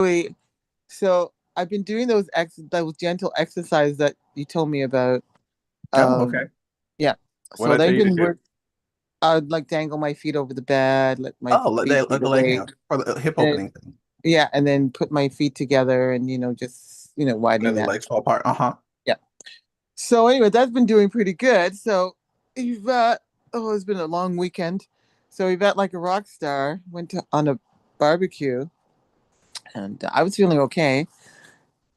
Wait, so I've been doing those gentle exercises that you told me about. Oh, Um, okay. yeah. What So I tell they've you to been do? work. I'd like dangle my feet over the bed, let my Oh, feet be let the the leg weight, hang for the hip and opening thing. yeah, and then put my feet together and just Let widening the that. legs fall apart. Uh-huh. Yeah. So anyway, that's been doing pretty good. So Yvette, oh, it's been a long weekend. So Yvette, like a rock star, went on a barbecue, and I was feeling okay.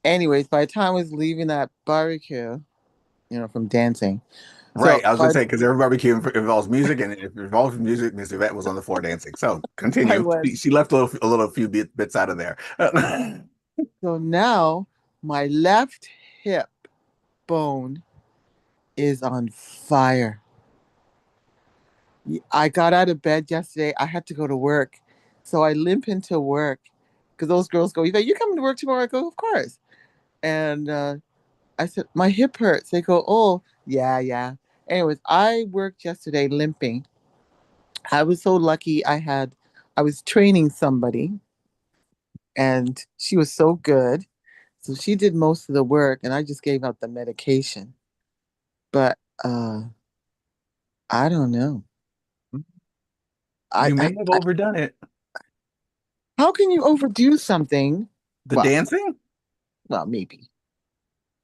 Anyways, by the time I was leaving that barbecue, from dancing. Right. So, I was gonna but say because every barbecue involves music, and if it involves music, Miss Yvette was on the floor dancing. So I continue. was. She left a little few bits out of there. So now my left hip bone is on fire. I got out of bed yesterday. I had to go to work. So I limp into work because those girls go, you coming to work tomorrow? I go, of course. And I said, my hip hurts. They go, oh, yeah, yeah. Anyways, I worked yesterday limping. I was so lucky I was training somebody and she was so good. So she did most of the work and I just gave out the medication. But I don't know. You may have I overdone it. how can you overdo something? The Well, dancing? well, maybe.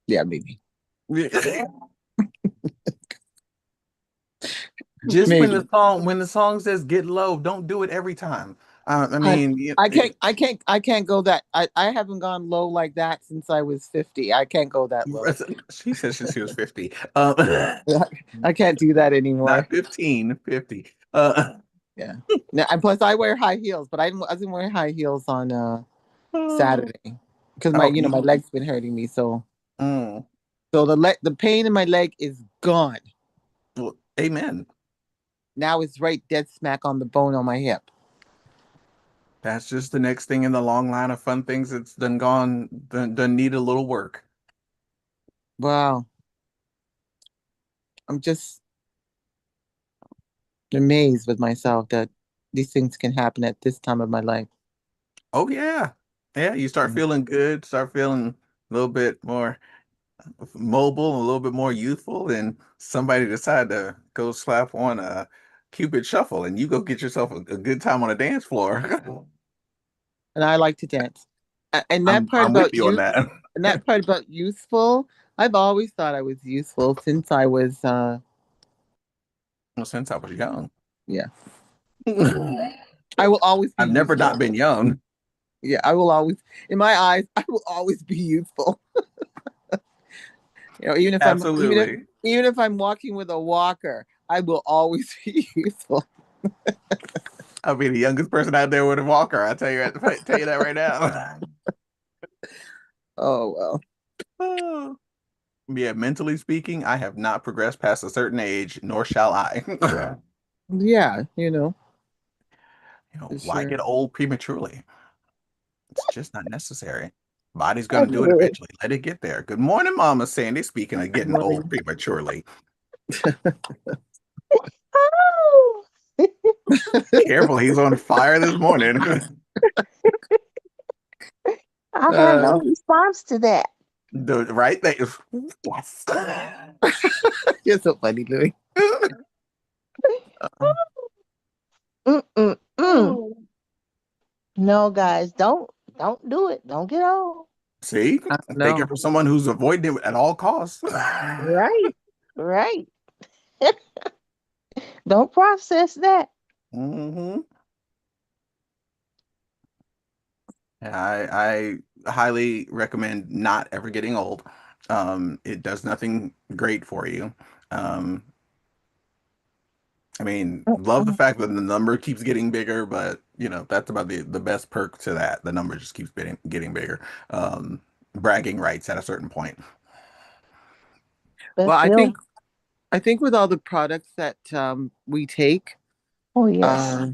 Yeah, maybe. Just Maybe. when the song says get low, don't do it every time. I Hun, mean, I can't go that I haven't gone low like that since I was 50. I can't go that low. she said she was 50. I can't do that anymore. Not 15, 50. Yeah. Now, and plus I wear high heels, but I didn't wear high heels on Oh, Saturday because oh, my leg's been hurting me. mm. So the pain in my leg is gone. Well, amen. Now it's right dead smack on the bone on my hip. That's just the next thing in the long line of fun things that's done need a little work. Wow. I'm just amazed with myself that these things can happen at this time of my life. Oh yeah. Yeah, you start Mm. feeling good, start feeling a little bit more mobile, a little bit more youthful, and somebody decide to go slap on a Cupid shuffle and you go get yourself a good time on a dance floor. And I like to dance. And that part I'm with about you on youth, that. and that part about useful, I've always thought I was useful since I was Well, since I was young. yeah. I will always be I've never useful. not been young. Yeah, I will always in my eyes, I will always be useful. Absolutely. even if I'm walking with a walker, I will always be useful. I'll be the youngest person out there with a walker. I tell you that right now. Oh well. Oh. Yeah, mentally speaking, I have not progressed past a certain age, nor shall I. Yeah, for Why sure. get old prematurely? It's just not necessary. Body's I gonna do it knew it. eventually. Let it get there. Good morning, Mama Sandy. Speaking of Good getting old morning. prematurely. Oh, Careful, he's on fire this morning. I have Uh, no response to that. The right thing. Yes. you're so funny, Louis. Mm-mm-mm. No, guys, don't do it. Don't get old. See, take it No. from someone who's avoiding it at all costs. Right, right. Don't process that. hmm I highly recommend not ever getting old. It does nothing great for you. Um, I mean, love the Mm-mm. fact that the number keeps getting bigger, but that's about the best perk to that. The number just keeps getting bigger. Bragging rights at a certain point. But Well, still, I think with all the products that we take, oh yes. uh,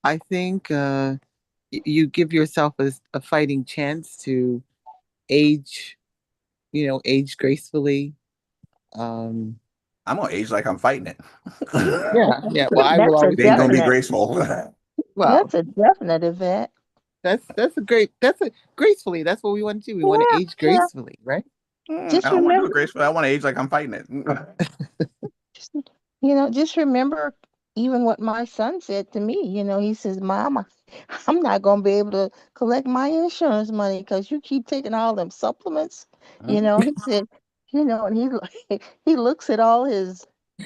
I think you give yourself a fighting chance to age, age gracefully. Um, I'm gonna age like I'm fighting it. yeah, yeah. Well, I will That's a always It be ain't gonna be definite. fighting. graceful. Well, That's a definite event. That's a great. That's a gracefully. That's what we want to do. We want to Yeah, age yeah. gracefully, right? I Just don't want to do remember, it gracefully. I want to age like I'm fighting it. just, just remember even what my son said to me. He says, "Mama, I'm not gonna be able to collect my insurance money because you keep taking all them supplements." He said, and he looks at all his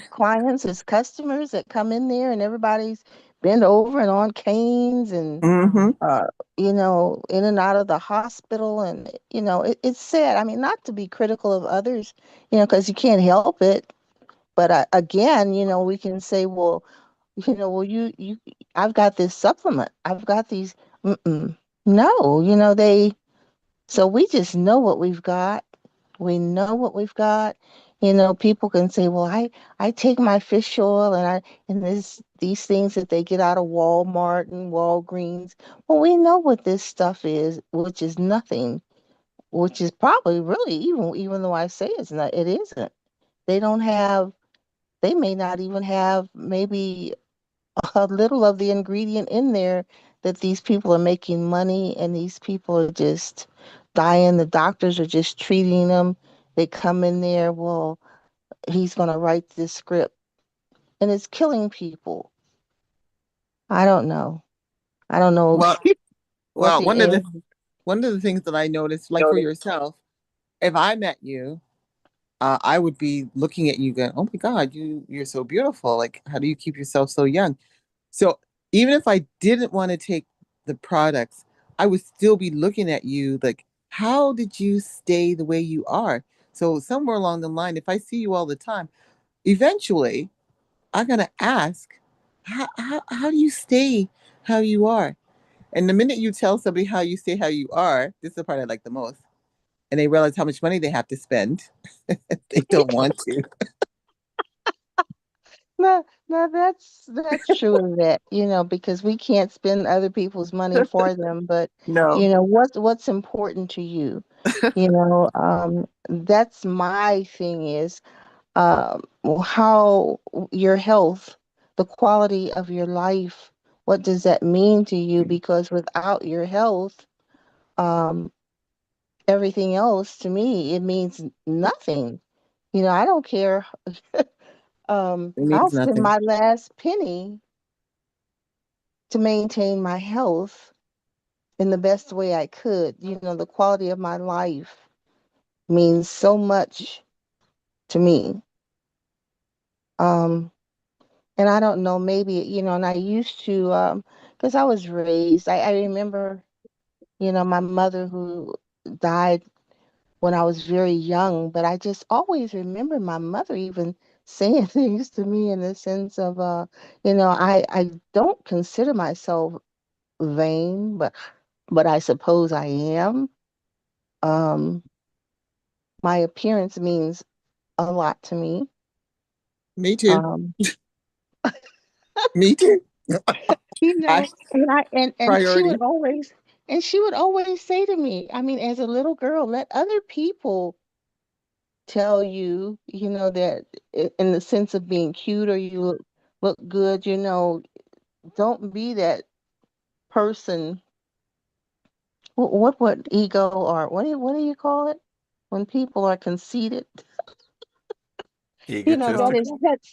clients, his customers that come in there, and everybody's bent over and on canes and Mm-hmm. uh, in and out of the hospital, and it's sad. I mean, not to be critical of others, because you can't help it. But again, we can say, well, I've got this supplement. I've got these. Mm-mm. No, so we just know what we've got. We know what we've got. People can say, well, I take my fish oil and these things that they get out of Walmart and Walgreens. Well, we know what this stuff is, which is nothing, which is probably really, even though I say it's not, it isn't. They don't have, they may not even have maybe a little of the ingredient in there that these people are making money and these people are just dying. The doctors are just treating them. They come in there, well, he's going to write this script and it's killing people. I don't know. I don't know Well, what well, the end. one of the things that I noticed, like for yourself, if I met you, I would be looking at you going, "Oh my God, you're so beautiful. Like, how do you keep yourself so young?" So even if I didn't want to take the products, I would still be looking at you like, how did you stay the way you are? So somewhere along the line, if I see you all the time, eventually I'm gonna ask, how do you stay how you are? And the minute you tell somebody how you stay how you are, this is the part I like the most. And they realize how much money they have to spend. They don't want to. No, no, that's true of that, because we can't spend other people's money for them. But No. what's important to you? That's my thing is how your health, the quality of your life, what does that mean to you? Because without your health, um, everything else to me, it means nothing. I don't care. It I'll means spend nothing. my last penny to maintain my health in the best way I could. The quality of my life means so much to me. Um, and I don't know, maybe, and I used to, because I was raised, I remember, my mother who died when I was very young, but I just always remember my mother even saying things to me in the sense of, I don't consider myself vain, but I suppose I am. Um, my appearance means a lot to me. Me too. Um, Me too. I and priority. she would always say to me, I mean, as a little girl, let other people tell you, that in the sense of being cute or you look good, don't be that person. What ego or what do you call it when people are conceited? That Egotistic. is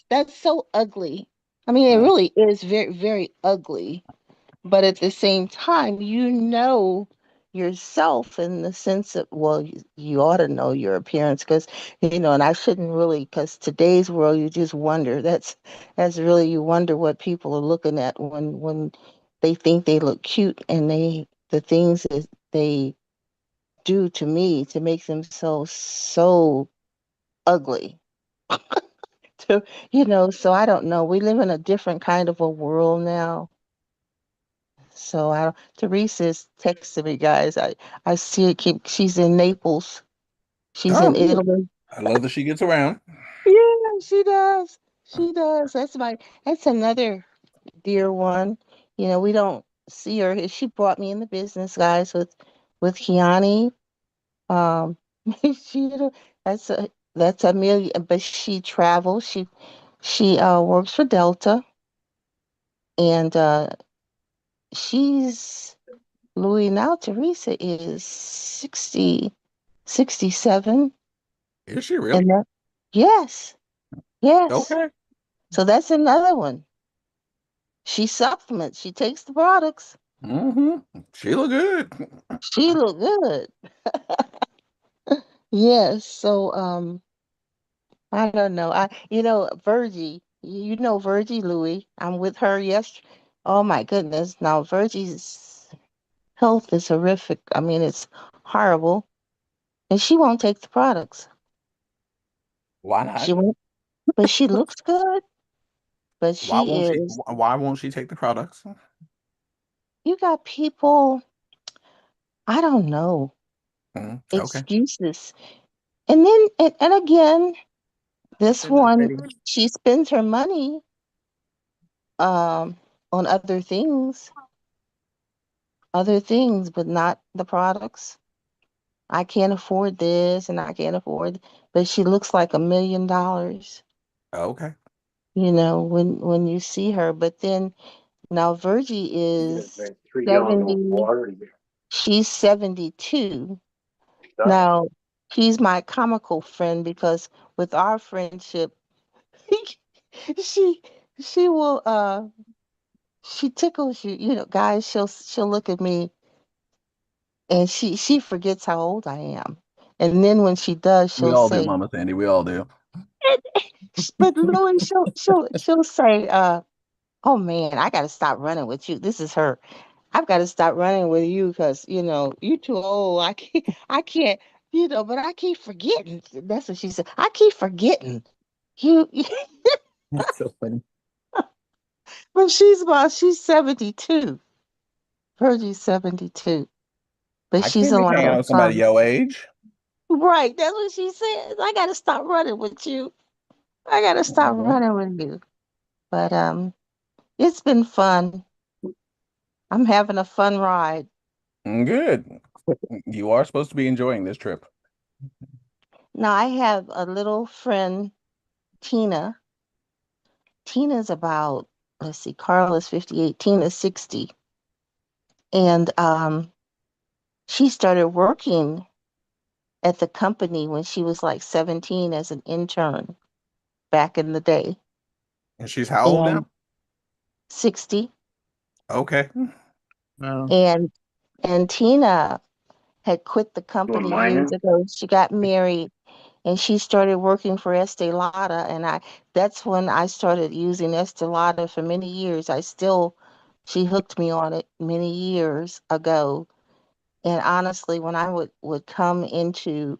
that's so ugly. I mean, it Mm. really is very, very ugly. But at the same time, yourself in the sense of, well, you ought to know your appearance because, and I shouldn't really, because today's world, you just wonder. That's really, you wonder what people are looking at when they think they look cute and the things that they do to me to make them so ugly. To, so I don't know. We live in a different kind of a world now. So Teresa's texting me, guys. I see it keep. She's in Naples. She's Oh, in good. Italy. I love that she gets around. Yeah, she does. She does. That's another dear one. We don't see her. She brought me in the business, guys, with Kiani. Um, she that's Amelia, but she travels. She works for Delta, and she's Louis, now Teresa is 60, 67. Is she And really? that, yes, yes. Okay. So that's another one. She supplements, she takes the products. She look good. She look good. Yes. So I don't know. Virgie, you know Virgie Louis. I'm with her yesterday. Oh my goodness. Now Virgie's health is horrific. I mean, it's horrible. And she won't take the products. Why She not? won't, but she looks good. But Why she won't she? is, Why won't she take the products? you got people, I don't know, Okay. excuses. And then, and again, this They're not one, ready. she spends her money um, on other things, but not the products. I can't afford this and I can't afford, but she looks like $1 million, Okay. when you see her. But then now Virgie is 70, she's 72. Now, she's my comical friend because with our friendship, she she will she tickles you, guys, she'll look at me and she forgets how old I am. And then when she does, We she'll all do, say, Mama Sandy. We all do. but Louis, she'll say, oh man, I gotta stop running with you. This is her. I've got to stop running with you because you too old. I can't, but I keep forgetting. That's what she said. I keep forgetting. You That's so funny. but she's 72. Virgie's 72. But I she's can't a be lot hanging out of with somebody fun. your age. Right. That's what she says. I gotta stop running with you. I gotta stop Mhm. running with you. But it's been fun. I'm having a fun ride. Good. You are supposed to be enjoying this trip. Now I have a little friend, Tina. Tina's about, let's see, Carl is 58, Tina's 60. And she started working at the company when she was like 17 as an intern back in the day. And she's how old now? And 60. Okay. Wow. And Tina had quit the company years ago. She got married and she started working for Estee Lauder. And that's when I started using Estee Lauder for many years. She hooked me on it many years ago. And honestly, when I would come into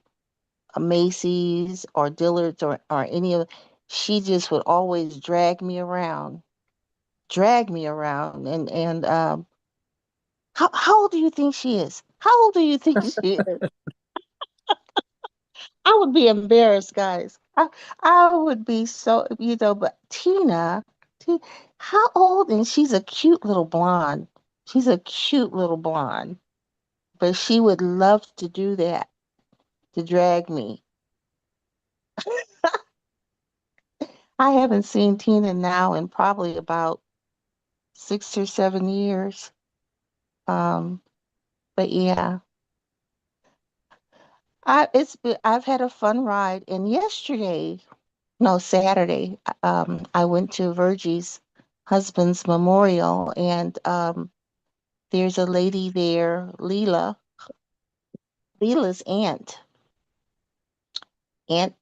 a Macy's or Dillard's or any of, she just would always drag me around. And how old do you think she is? How old do you think she is? I would be embarrassed, guys. I would be so, but T, how old? And she's a cute little blonde. She's a cute little blonde. But she would love to do that, to drag me. I haven't seen Tina now in probably about 6 or 7 years. Um, but yeah, I've had a fun ride. And yesterday, no, Saturday, I went to Virgie's husband's memorial, and there's a lady there, Leela's aunt.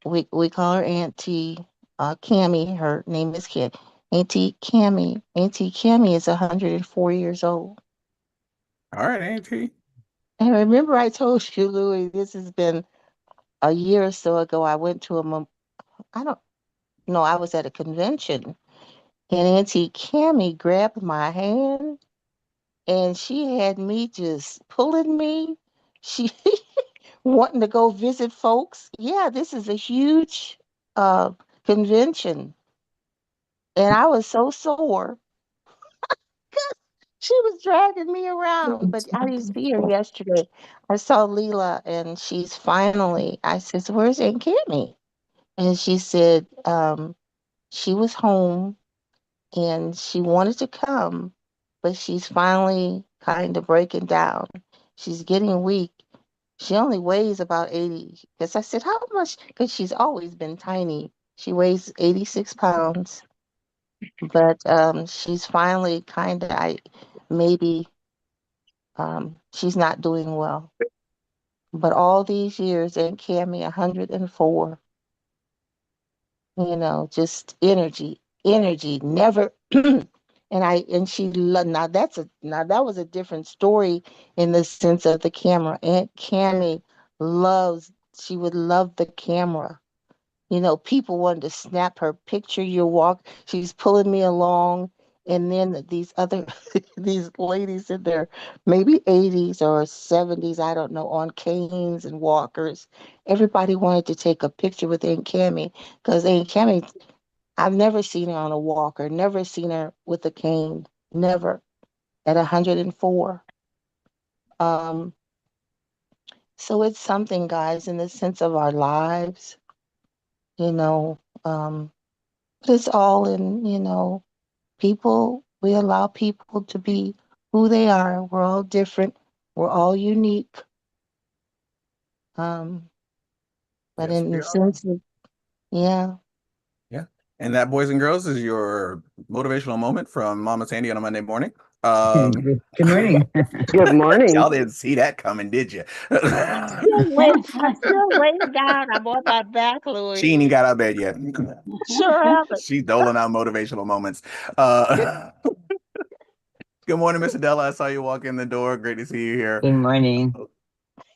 We call her Auntie Cammy. Her name is Kid. Auntie Cammy. Auntie Cammy is 104 years old. All right, Auntie. And remember, I told you, Louis, this has been a year or so ago. I went to I don't know, I was at a convention, and Auntie Cammy grabbed my hand, and she had me just pulling me. She wanting to go visit folks. Yeah, this is a huge uh, convention, and I was so sore. She was dragging me around, but I didn't see her yesterday. I saw Leela, and she's finally. I said, "Where's Aunt Kimmy?" And she said she was home and she wanted to come, but she's finally kind of breaking down. She's getting weak. She only weighs about 80. Because I said, how much? Because she's always been tiny. She weighs 86 pounds. But she's finally kind of, maybe she's not doing well. But all these years, Aunt Cammy, 104, just energy, never. Now that was a different story in the sense of the camera. Aunt Cammy she would love the camera. People wanted to snap her picture. She's pulling me along, and then these other these ladies in their maybe 80s or 70s, I don't know, on canes and walkers. Everybody wanted to take a picture with Aunt Cammy because Aunt Cammy, I've never seen her on a walker, never seen her with a cane, never at 104. Um, so it's something, guys, in the sense of our lives, you know. But it's all in, we allow people to be who they are. We're all different. We're all unique. Um, but Yes, in we the are. sense of, yeah. Yeah. And that, boys and girls, is your motivational moment from Mama Sandy on a Monday morning. Good morning. Good morning. Y'all didn't see that coming, did you? I'm still laying down. I'm on my back, Louis. She ain't even got out of bed yet. Sure haven't. She's doling out motivational moments. Good morning, Miss Adela. I saw you walk in the door. Great to see you here. Good morning.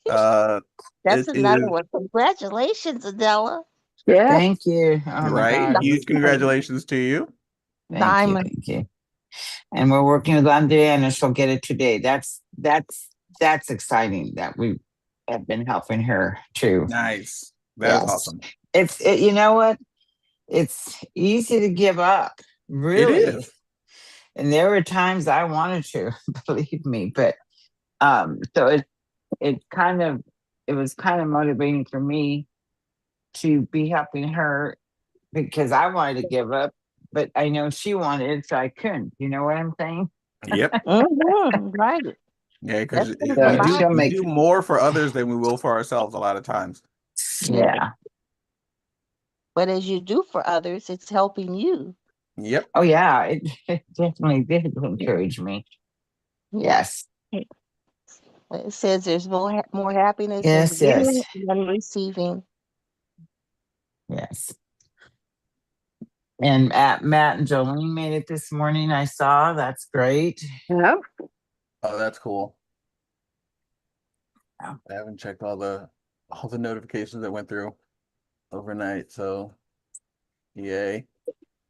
That's It another is one. Congratulations, Adela. Yeah. Thank you. Oh my right. God. Huge congratulations to you. Thank you. Diamond. Thank you. And we're working with Andrea, and she'll get it today. That's exciting that we have been helping her too. Nice. That's Yes. awesome. You know what? It's easy to give up, really. It is. And there were times I wanted to, believe me, but so it was kind of motivating for me to be helping her because I wanted to give up, but I know she wanted it, so I couldn't. You know what I'm saying? Yep. Right. Yeah, because That's what it's about. we do more for others than we will for ourselves a lot of times. Yeah. But as you do for others, it's helping you. Yep. Oh yeah, it definitely did encourage me. Yes. It says there's more happiness Yes, in yes. giving than receiving. Yes. And Matt and Jolene made it this morning. I saw. That's great. Yeah. Oh, that's cool. Yeah. I haven't checked all the notifications that went through overnight, so yay.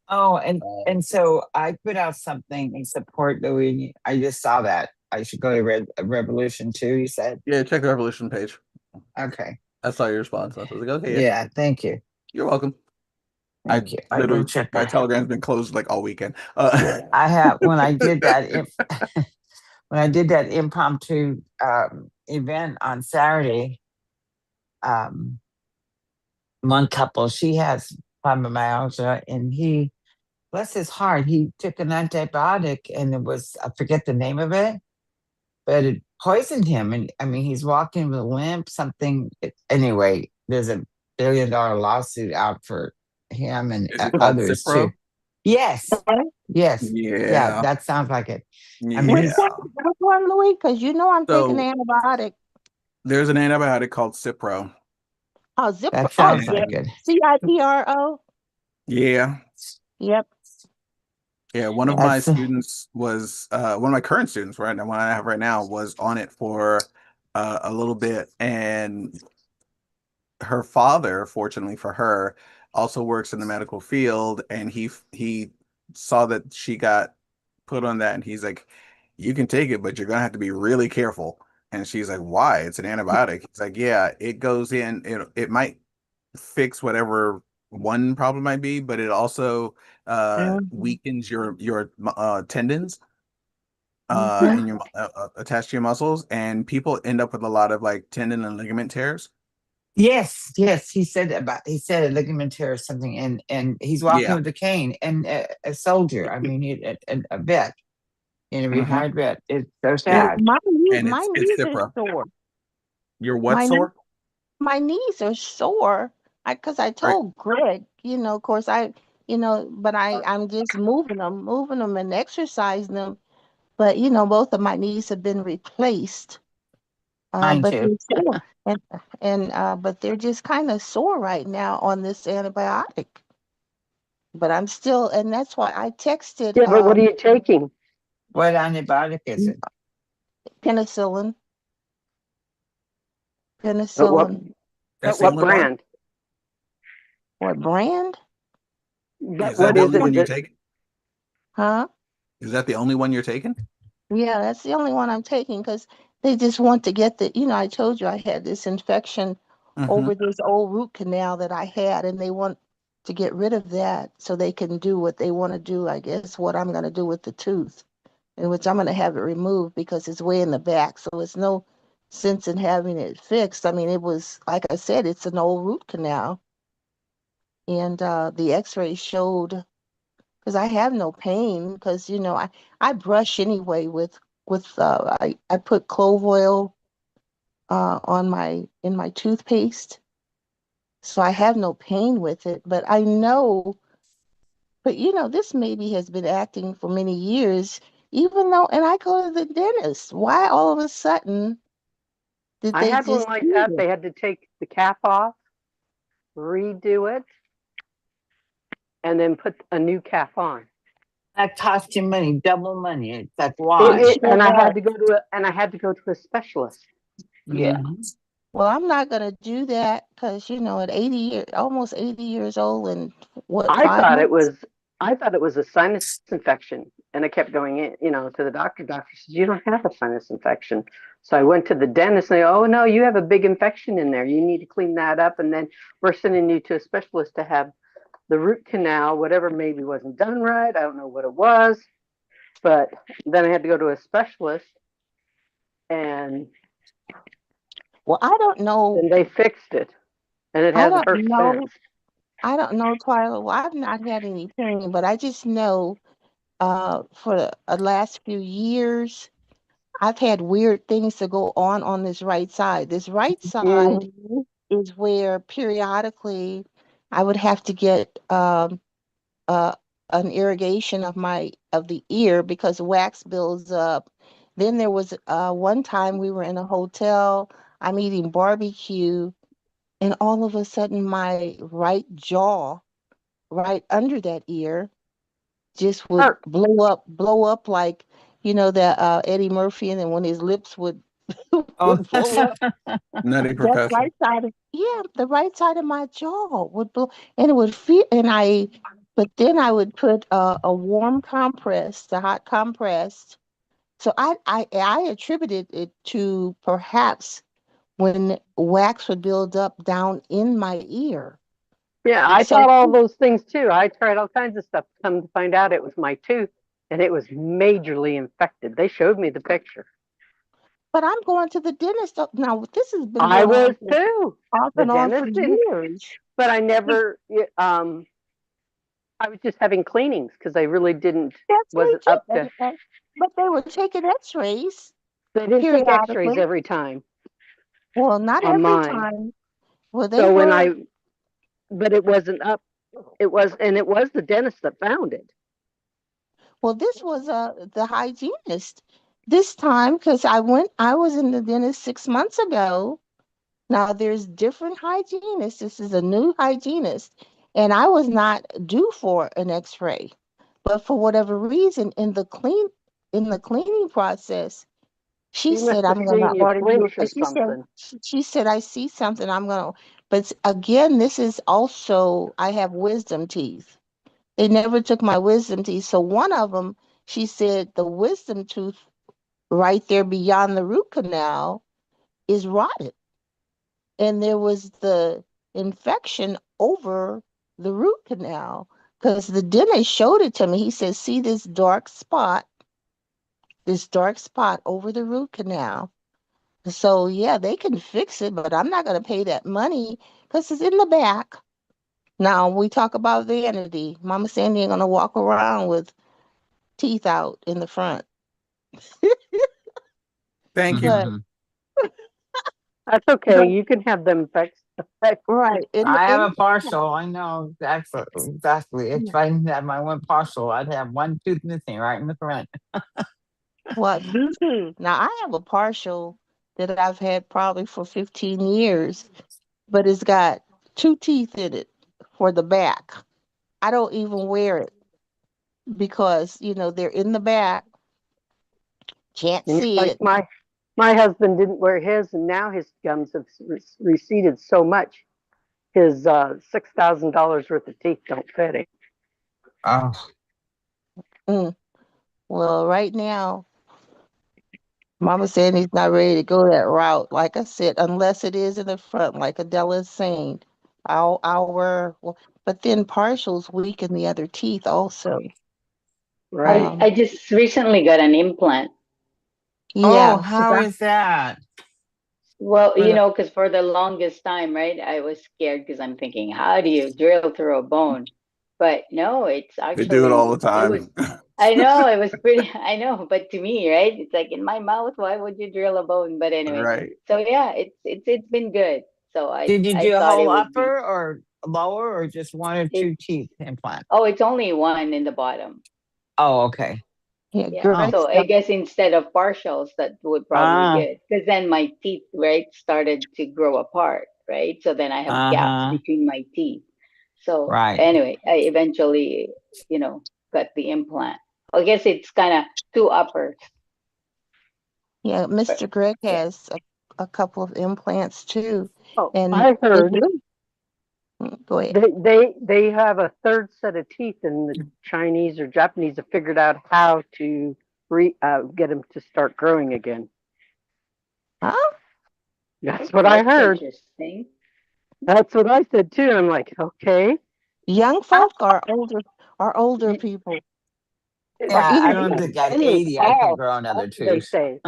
Oh, and so I put out something in support, Louis. I just saw that. I should go to Revolution too, you said? Yeah, check the Revolution page. Okay. I saw your response. I was like, okay. Yeah, thank you. You're welcome. Thank you. I will check My that. Telegram's been closed like all weekend. I have when I did that when I did that impromptu event on Saturday, one couple, she has fibromyalgia, and he, bless his heart, he took an antibiotic, and I forget the name of it, but it poisoned him. And I mean, he's walking with a limp, anyway, there's a $1 billion lawsuit out for him and Is it called others Cipro? too. Yes. Yes. Yeah. That sounds like it. Yeah. I mean, Which one, Louis? Because I'm taking an antibiotic. There's an antibiotic called Cipro. Oh, Zipro. that sounds like it. CIPRO. Yeah. Yep. Yeah, one of my students was one of my current students, right? The one I have right now was on it for a little bit, and her father, fortunately for her, also works in the medical field, and he saw that she got put on that, and he's like, "You can take it, but you're gonna have to be really careful." And she's like, "Why? It's an antibiotic." He's like, "Yeah, it goes in. It might fix whatever one problem might be, but it also weakens your tendons and your attached to your muscles, and people end up with a lot of like tendon and ligament tears." Yes, he said a ligament tear or something, and he's walking with a cane, and a soldier. I mean, a vet. You know, Mm-hmm. rehydrate. It's so And sad. and My it's knees are Cipra. sore. You're what My kn- sore? my knees are sore. Because I Right. told Greg, of course but I'm just moving them and exercising them. But both of my knees have been replaced. Mine But too. they're sore, but they're just kind of sore right now on this antibiotic. But I'm still, and that's why I texted Yeah, but what are you taking? What antibiotic is it? penicillin, But what penicillin. That's but the what only one? brand? What brand? But Is that what the is only it one you're that taking? Huh? Is that the only one you're taking? Yeah, that's the only one I'm taking because they just want to get I told you I had this infection Mm-hmm. over this old root canal that I had, and they want to get rid of that so they can do what they want to do, I guess, what I'm going to do with the tooth, in which I'm going to have it removed because it's way in the back. So it's no sense in having it fixed. I mean, it was, like I said, it's an old root canal. And the x-ray showed, because I have no pain, because, I brush anyway I put clove oil in my toothpaste. So I have no pain with it, but I know, but this maybe has been acting for many years, even though, and I go to the dentist. Why all of a sudden did I they had one just like do that. this? They had to take the cap off, redo it, and then put a new cap on. That costs you money, double money. It's like, It why? sure does. I had to go to a specialist. Yeah. Hmm. Well, I'm not gonna do that because at 80 years, almost 80 years old, and what, I five thought it months? was I thought it was a sinus infection, and I kept going in, to the doctor. Doctor said, "You don't have a sinus infection." So I went to the dentist, and they, "Oh no, you have a big infection in there. You need to clean that up, and then we're sending you to a specialist to have the root canal, whatever maybe wasn't done right. I don't know what it was, but then I had to go to a specialist, and Well, I don't know. then they fixed it, and it I hasn't don't hurt since. know. I don't know, Twyla. Well, I've not had any pain, but I just know for the last few years, I've had weird things to go on this right side. This right side Mhm. is where periodically I would have to get uh, an irrigation of the ear because wax builds up. Then there was one time we were in a hotel. I'm eating barbecue, and all of a sudden my right jaw, right under that ear, just would Hurt. blow up like that Eddie Murphy, and then when his lips would Oh, would blow up. Nutty That Professor. right side of Yeah, the right side of my jaw would blow, and it would feel, and but then I would put a warm compress, the hot compress. So I attributed it to perhaps when wax would build up down in my ear. Yeah, I So, thought all those things too. I tried all kinds of stuff. Come to find out, it was my tooth, and it was majorly infected. They showed me the picture. but I'm going to the dentist now. This has been I going was on for too. off The and on for dentist didn't, years. but I never. I was just having cleanings because I really didn't. That's me Wasn't too. up to. But they were taking X-rays They didn't take X-rays periodically. every time Well, not on every mine. time. Well, they So when were. I, but it wasn't up. It was the dentist that found it. Well, this was the hygienist this time because I was in the dentist 6 months ago. Now there's different hygienists. This is a new hygienist, and I was not due for an X-ray, but for whatever reason, in the cleaning process, she She must said have I'm gonna seen you order you. flinch or something. She said I see something. I'm gonna. But again, this is also I have wisdom teeth. They never took my wisdom teeth. So one of them, she said the wisdom tooth right there beyond the root canal is rotted. And there was the infection over the root canal because the dentist showed it to me. He said, see this dark spot over the root canal. So yeah, they can fix it, but I'm not going to pay that money because it's in the back. Now we talk about vanity. Mama Sandy ain't going to walk around with teeth out in the front. Thank you. But Mhm. That's okay. You can have them effects right I have in a partial. I know exactly. If I didn't have my one partial, I'd have one tooth missing right in the front. what me too. Now I have a partial that I've had probably for 15 years, but it's got two teeth in it for the back. I don't even wear it because they're in the back, can't and see like it. my husband didn't wear his, and now his gums have receded so much. His $6,000 worth of teeth don't fit him. Oh, Mm. Well, right now, Mama said he's not ready to go that route. Like I said, unless it is in the front, like Adela is saying, I'll wear. Well, but then partials weaken the other teeth also. Right. Um, I just recently got an implant. oh, yeah, 'cause how is that? Well, for the because for the longest time, right, I was scared because I'm thinking, how do you drill through a bone? But no, it's They do it all the actually, it was, time. I know, it was pretty, I know, but to me, right, it's like in my mouth, why would you drill a bone? But anyway, Right. so yeah, it's been good. So Did you I do a thought whole it would be, upper or lower or just one or it, two teeth implant? oh, it's only one in the bottom. Oh, okay. yeah, Yeah. Oh, Greg's So I guess instead of partials, that would probably ah, good because then my teeth, right, started to grow apart, right? So then I have gaps uh-huh. between my teeth. So Right. anyway, I eventually, you know, got the implant. I guess it's kind of two uppers. yeah, But Mr. Greg yeah. has a couple of implants too, Oh, and I they heard really go ahead. they have a third set of teeth, and the Chinese or Japanese have figured out how to get them to start growing again. Huh? That's what I That's heard. interesting. That's what I said too. I'm like, okay. Young folk or older Y- people or Yeah, I even don't think at Any 80 I can all, grow another they tooth. say.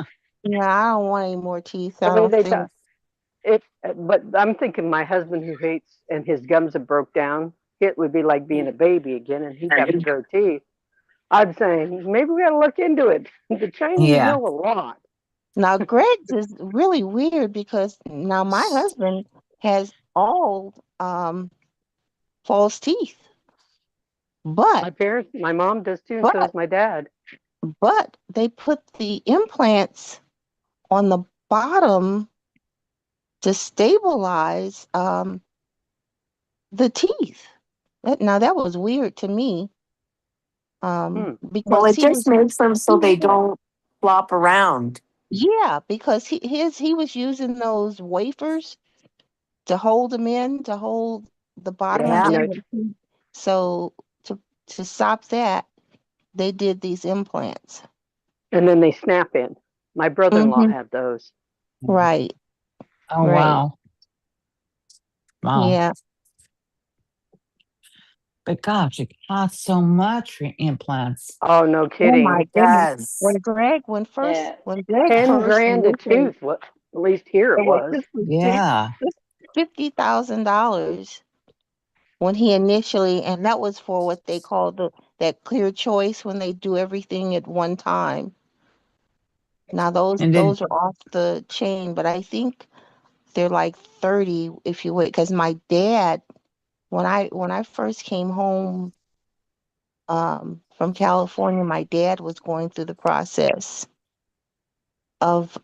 yeah, I don't want any more teeth. The I way don't they think. talk. It, but I'm thinking my husband who hates and his gums have broke down, it would be like being a baby again, and he'd have to grow teeth. I'd say maybe we got to look into it. The Chinese Yeah. know a lot. Now, Greg's is really weird because now my husband has all false teeth, but My mom does too, and so but does my dad. but they put the implants on the bottom to stabilize the teeth. Now that was weird to me Hmm. Well, because it just makes them so they don't flop around. yeah, because he was using those wafers to hold them in, to hold the bottom Yeah, of Yeah. and them. So to stop that, they did these implants. then they snap in. My brother-in-law Hmm. had those. Right, Oh, right. wow. Wow. Yeah. But gosh, it costs so much for implants. Oh, no Oh my kidding. goodness. Yes. Yeah. When Greg 10 first grand a initially, tooth. What? At least here it was. Yeah. $50,000 when he initially, and that was for what they call that clear choice when they do everything at one time. Now those And then, those are off the chain, but I think they're like 30 if you wait. Because my dad, when I first came home from California, my dad was going through the process of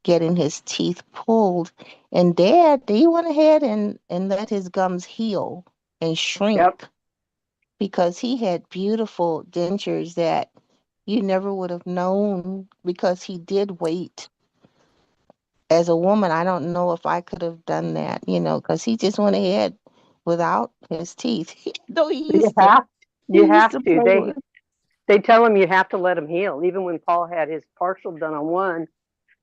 getting his teeth pulled, and Dad, he went ahead and let his gums heal and Yep. shrink because he had beautiful dentures that you never would have known because he did wait. As a woman, I don't know if I could have done that, because he just went ahead without his teeth. Though You have he you used have to to. play with. They tell him you have to let him heal. Even when Paul had his partial done on one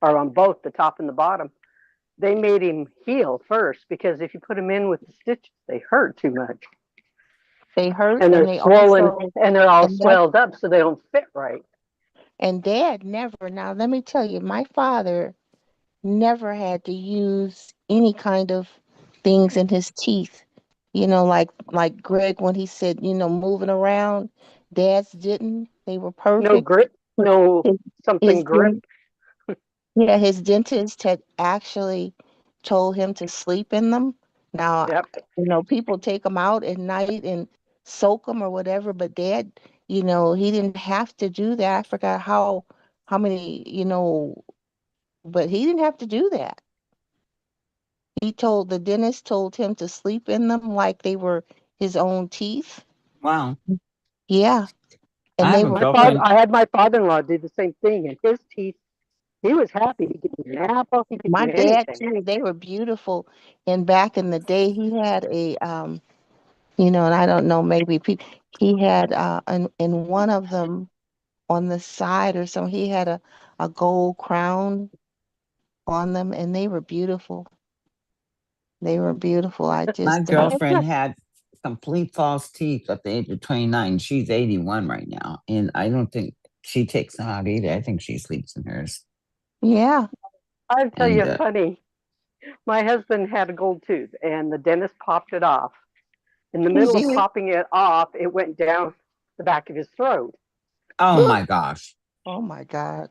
or on both, the top and the bottom, they made him heal first because if you put him in with the stitches, they hurt too much. They hurt, And and they're they swollen also and they're all and that swelled up so they don't fit right. and Dad never. Now let me tell you, my father never had to use any kind of things in his teeth. Like Greg when he said, moving around. Dad's didn't. They were No perfect. grit. No, his, something his grip. yeah, his dentist had actually told him to sleep in them. Now, Yep. people take them out at night and soak them or whatever, but Dad, he didn't have to do that. I forgot how many, but he didn't have to do that. The dentist told him to sleep in them like they were his own teeth. Wow. Yeah, I and have they a were My father, girlfriend. I had my father-in-law do the same thing, and his teeth. He was happy. He could do an apple. He could my do dad anything. too. They were beautiful. And back in the day, he had and I don't know, maybe he had in one of them on the side or something, he had a gold crown on them, and they were beautiful. They were beautiful. I My just girlfriend had complete false teeth at the age of 29. She's 81 right now. And I don't think she takes them out either. I think she sleeps in hers. yeah. I'll tell And you funny. My husband had a gold tooth, and the dentist popped it off. In the He middle of did. popping it off, it went down the back of his throat. oh my gosh. Oh my God.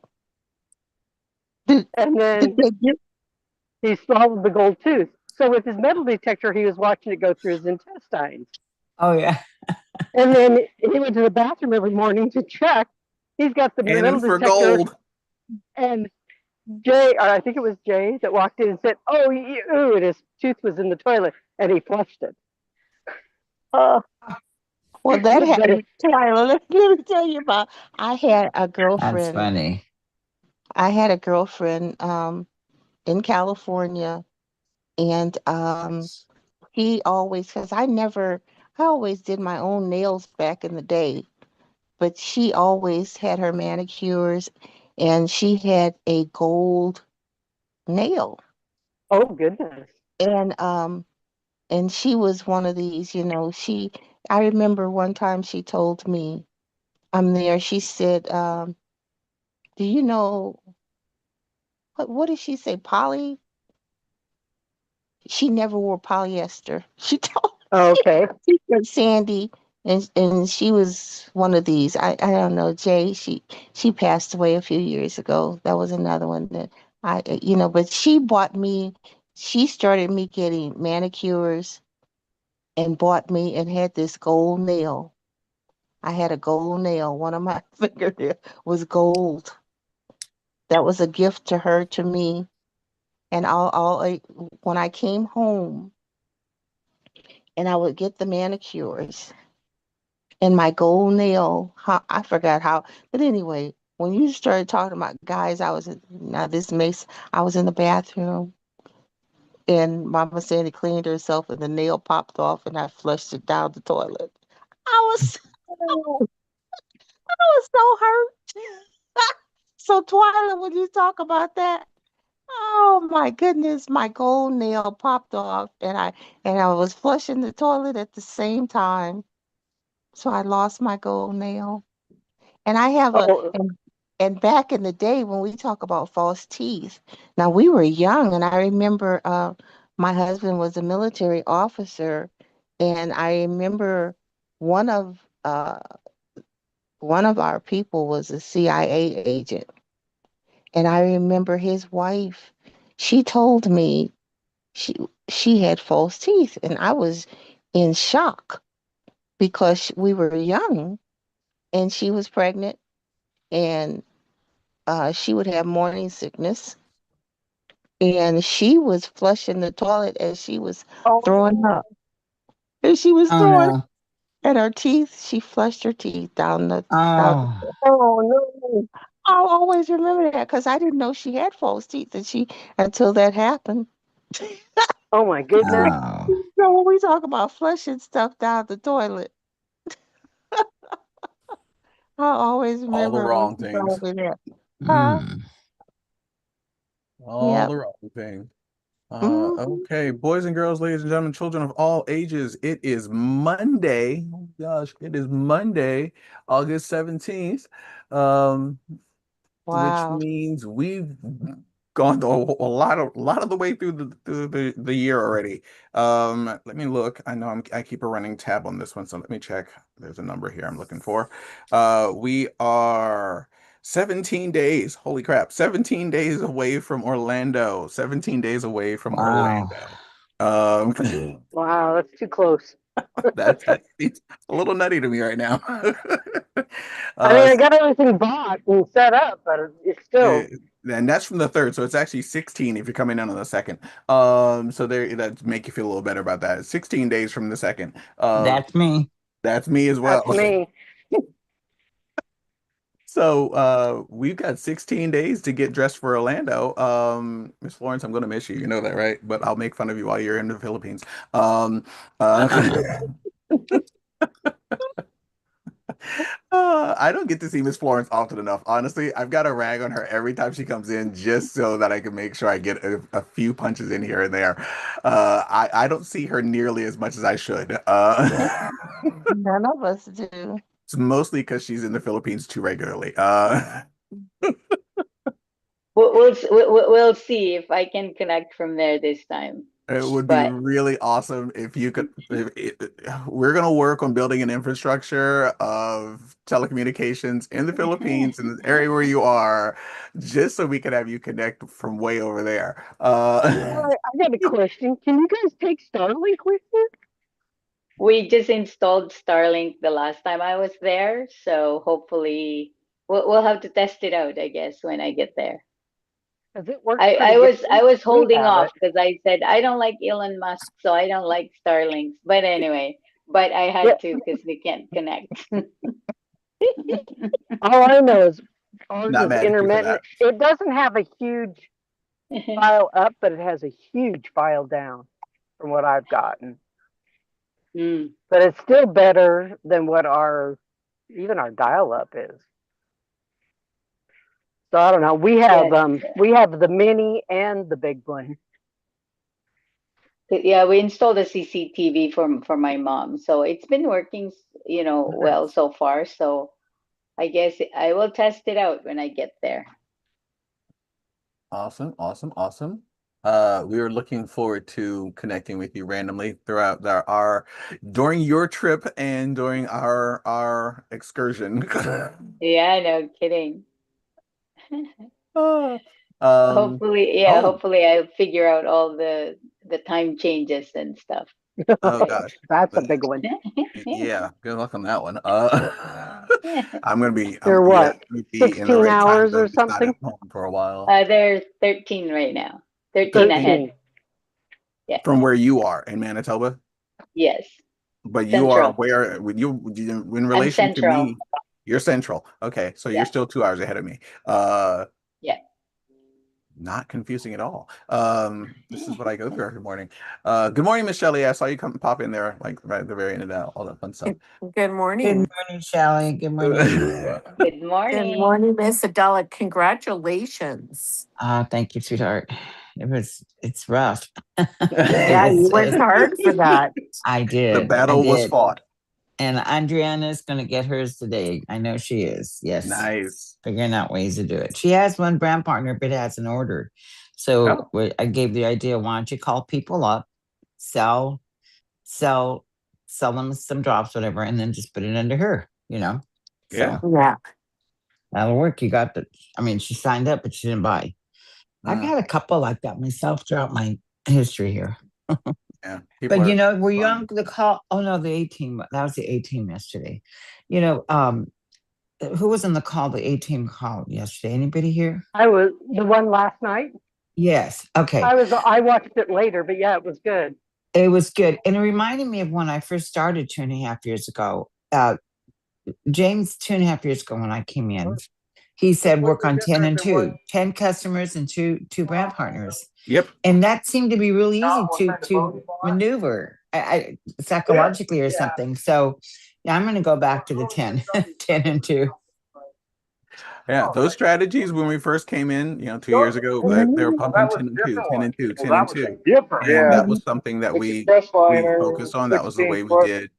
Did, And did then they give he swallowed the gold tooth. So with his metal detector, he was watching it go through his intestines. Oh yeah. And then he went to the bathroom every morning to check. He's got the Scanning metal for detector, gold. and Jay, or I think it was Jay, that walked in and said, "Oh, ooh," and his tooth was in the toilet, and he flushed it. Oh, Well, that but happened, Tyler. Let me tell you about. I had a That's girlfriend. funny. I had a girlfriend in California, and he always, because I always did my own nails back in the day, but she always had her manicures, and she had a gold nail, oh goodness. and she was one of these, I remember one time she told me, I'm there. She said, "Do you know what did she say? She never wore polyester." She told Okay. she said Sandy, and she was one of these. I don't know, Jay. She passed away a few years ago. That was another one that but she bought me. She started me getting manicures and bought me and had this gold nail. I had a gold nail. One of my fingernails was gold. That was a gift to her, to me. And when I came home and I would get the manicures and my gold nail, I forgot how, but anyway, when you started talking about guys, now this makes, I was in the bathroom and Mama Sandy cleaned herself and the nail popped off and I flushed it down the toilet. I was, I was so hurt. So Twyla, when you talk about that, oh my goodness, my gold nail popped off and I was flushing the toilet at the same time. So I lost my gold nail. And I have Oh, and back in the day when we talk about false teeth, now we were young and I remember my husband was a military officer and I remember one of uh one of our people was a CIA agent. And I remember his wife, she told me she she had false teeth and I was in shock because we were young and she was pregnant and she would have morning sickness and she was flushing the toilet as she was throwing oh, up. And she was Oh throwing no. and her teeth, she flushed her teeth down Oh. the oh no. I'll always remember that because I didn't know she had false teeth until that happened. Oh my goodness. Oh. So when we talk about flushing stuff down the toilet, I always All the remember when wrong she things. told me that. Huh? Mm. All Yep. the wrong things. Hmm. Okay, boys and girls, ladies and gentlemen, children of all ages, it is Monday. Oh gosh, it is Monday, August 17th, um, which Wow. means we've gone a lot of the way through the year already. Let me look. I know I keep a running tab on this one, so let me check. There's a number here I'm looking for. We are 17 days. Holy crap. 17 days away from Orlando. 17 days away from Wow. Orlando. Wow, that's too close. That's it's a little nutty to me right now. I mean, uh, I got everything bought and set up, but it's still. and that's from the third, so it's actually 16 if you're coming in on the second. So there, that make you feel a little better about that. 16 days from the second. That's me. That's me as well. That's me. So we've got 16 days to get dressed for Orlando. Miss Florence, I'm gonna miss you. You know that, right? But I'll make fun of you while you're in the Philippines. I don't get to see Miss Florence often enough. Honestly, I've got to rag on her every time she comes in just so that I can make sure I get a few punches in here and there. I don't see her nearly as much as I should. None of us do. It's mostly because she's in the Philippines too regularly. We'll see if I can connect from there this time. It would be But really awesome if you could. We're going to work on building an infrastructure of telecommunications in the Philippines, in the area where you are, just so we could have you connect from way over there. I got a question. Can you guys take Starlink with you? we just installed Starlink the last time I was there, so hopefully we'll have to test it out, I guess, when I get there. Because it works I, pretty I good. was I was We holding have off it. because I said I don't like Elon Musk, so I don't like Starlinks. But anyway, but I Yeah. had to because we can't connect. All I know is ours Not is mad at you for intermittent. that. It doesn't have a huge file up, but it has a huge file down from what I've gotten. Mm, But it's still better than what even our dial up is. So I don't know. yes. We have the mini and the big one. Yeah, we installed a CCTV for my mom, so it's been working, well so far. So I guess I will test it out when I get there. Awesome, awesome, awesome. We were looking forward to connecting with you randomly throughout our during your trip and during our excursion. Yeah, no kidding. Uh, um, oh, Hopefully I'll figure out all the time changes and stuff. oh gosh. That's a big one. Yeah, good luck on that one. They're Yeah, what? I'm gonna be in the 16 right time hours or zone, just not something? at home for a while. They're 13 right now. 13 13 ahead. 13. Yeah. from where you are in Manitoba, Yes. but you are Central. where in I'm relation to central. me, you're central. Okay, so you're Yeah. still 2 hours ahead of me. Uh, Yeah. Not confusing at all. This is what I go through every morning. Good morning, Miss Shelley. I saw you come pop in there, like right at the very end of that, all that fun stuff. Good Good morning. morning, Shelley. Good morning. Good Good morning. morning, Miss Adela. Congratulations. Thank you, sweetheart. It's rough. Yeah, you worked hard for that. I The did. I battle was did. fought. And Adriana's going to get hers today. I know she is. Yes. Nice. Figuring out ways to do it. She has one brand partner, but hasn't ordered. So I gave the idea, why don't you call people up, sell them some drops, whatever, and then just put it under her, So Yeah. Yeah. that'll work. She signed up, but she didn't buy. I've had a couple like that myself throughout my history here. Yeah. But were you on the call? Oh no, the 18. That was the 18 yesterday. Who was on the call, the 18 call yesterday? Anybody here? I was the one last night. Yes. Okay. I watched it later, but yeah, it was good. It was good. And it reminded me of when I first started 2.5 years ago. James, 2.5 years ago when I came in, he said work on 10 and 2, 10 customers and two brand partners. Yep. And that seemed to be really easy to maneuver psychologically or something. So yeah, I'm going to go back to the 10, 10 and 2. Yeah, those strategies when we first came in, 2 years ago, they were pumping 10 and 2, 10 and 2, 10 and 2. And that was something that we focused on. That was the way we did